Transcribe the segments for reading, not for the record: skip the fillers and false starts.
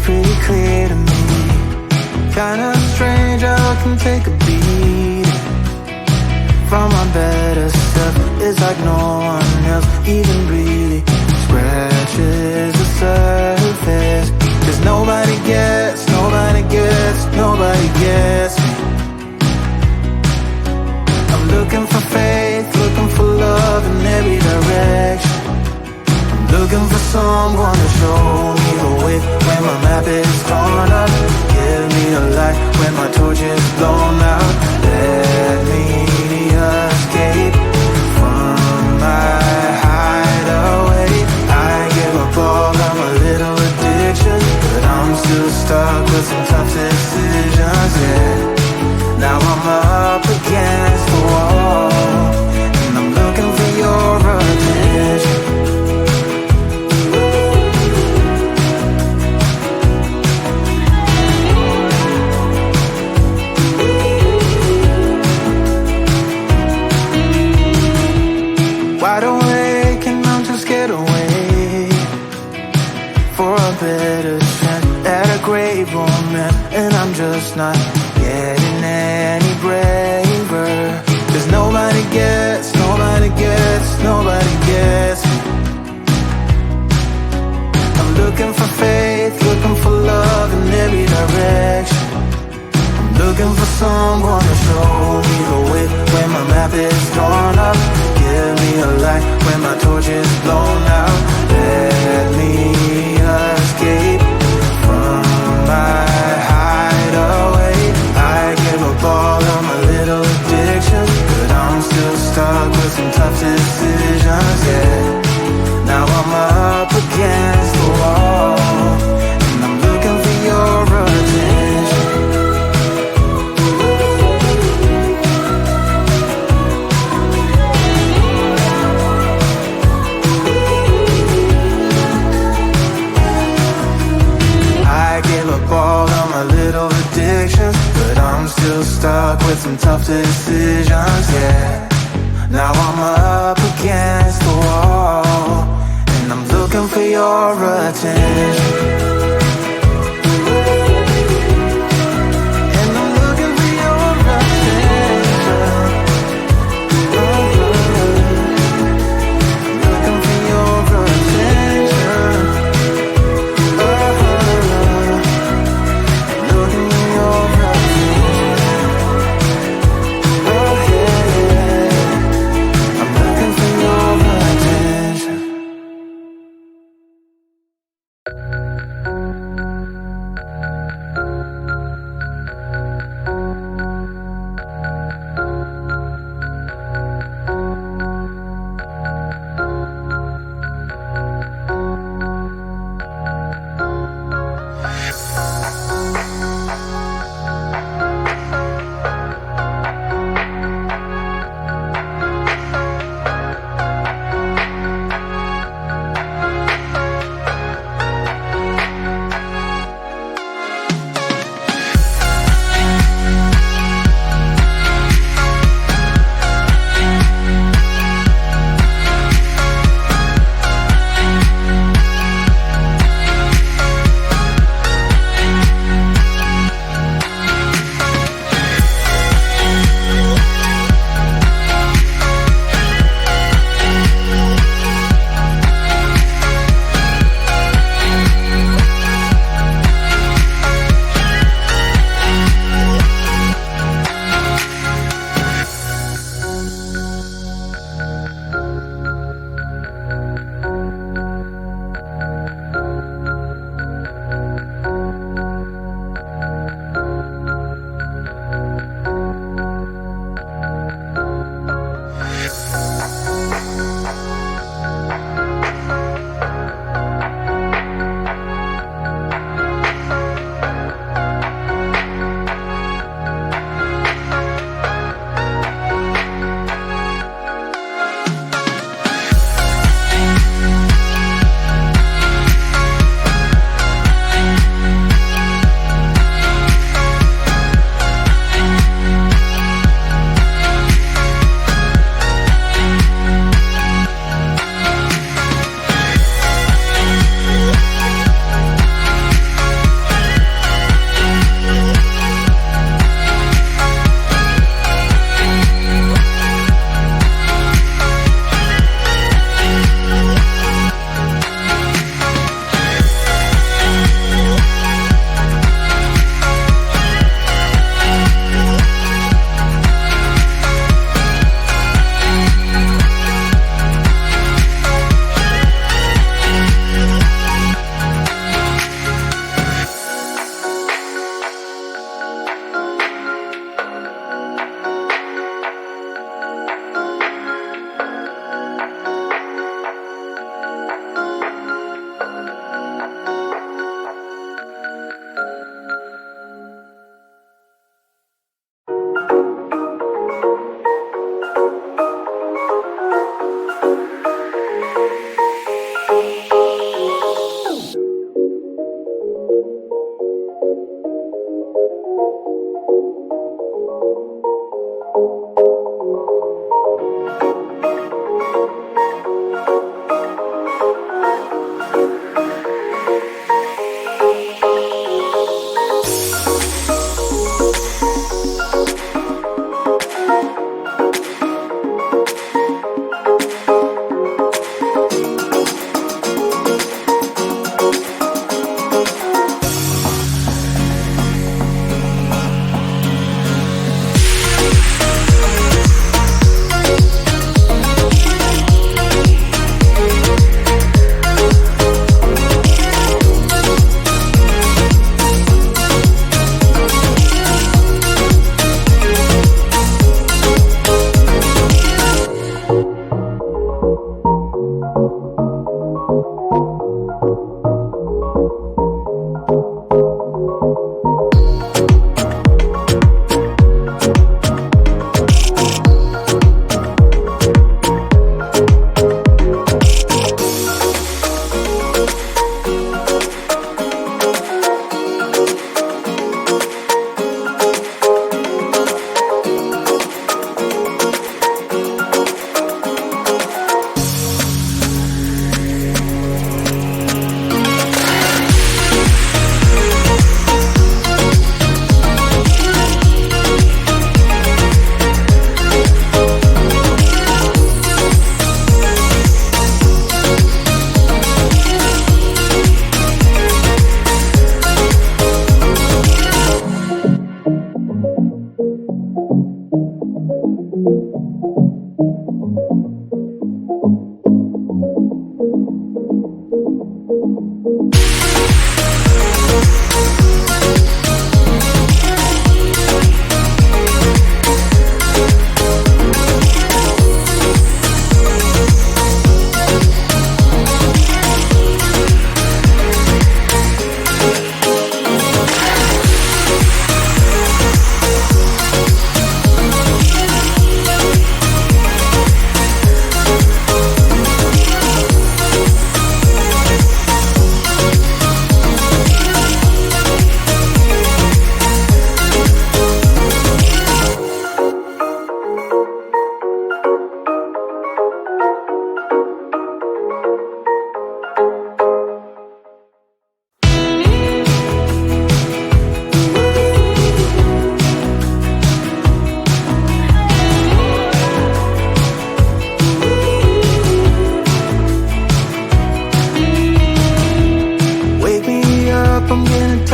pretty clear to me. Kinda strange how I can take a beat from my better self. It's like no one else even really scratches the surface. 'Cause nobody gets me. I'm looking for faith, looking for love in every direction. I'm looking for someone to show me the way when my map is torn up. Give me a light when my torch is blown out. Let me escape from my hideaway. I give up all of my little addictions, but I'm still stuck with some tough decisions, yeah. Now I'm up against the wall, and I'm looking for your attention. Wide awake and I'm just scared away for a better chance at a great romance, and I'm just not getting any braver. 'Cause nobody gets me. I'm looking for faith, looking for love in every direction. I'm looking for someone to show me the way when my map is torn up. Give me a light when my torch is blown out. Let me escape from my hideaway. I give up all of my little addictions, but I'm still stuck with some tough decisions, yeah. Now I'm up against the wall, and I'm looking for your attention. I give up all of my little addictions, but I'm still stuck with some tough decisions, yeah. Now I'm up against the wall, and I'm looking for your attention. And I'm looking for your attention. I'm looking for your attention. Looking for your attention. Oh yeah, I'm looking for your attention.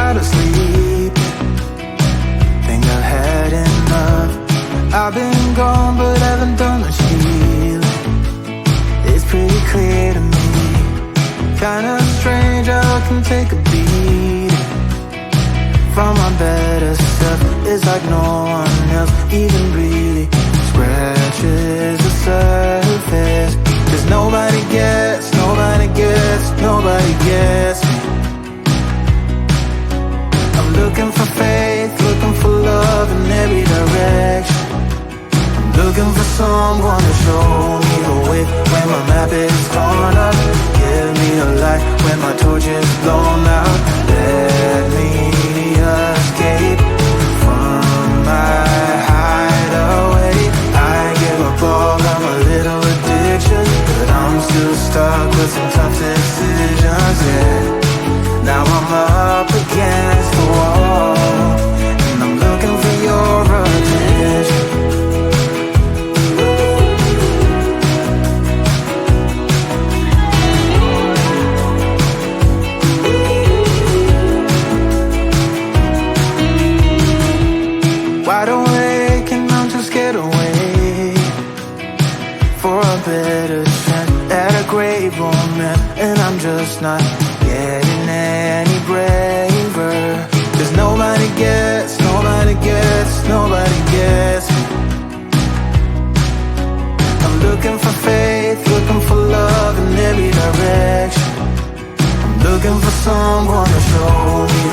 try to sleep. Think I've had enough. I've been gone but haven't done much healing. It's pretty clear to me, kinda strange how I can take a beat from my better self. It's like no one else even really scratches the surface. 'Cause nobody gets me. I'm looking for faith, looking for love in every direction. I'm looking for someone to show me the way when my map is torn up. Give me a light when my torch is blown out. Let me escape from my hideaway. I give up all of my little addictions, but I'm still stuck with some tough decisions, yeah. Now I'm up against the wall, and I'm looking for your attention. Wide awake and I'm just scared away for a better chance at a great romance, and I'm just not getting any braver. 'Cause nobody gets me. I'm looking for faith, looking for love in every direction. I'm looking for someone to show me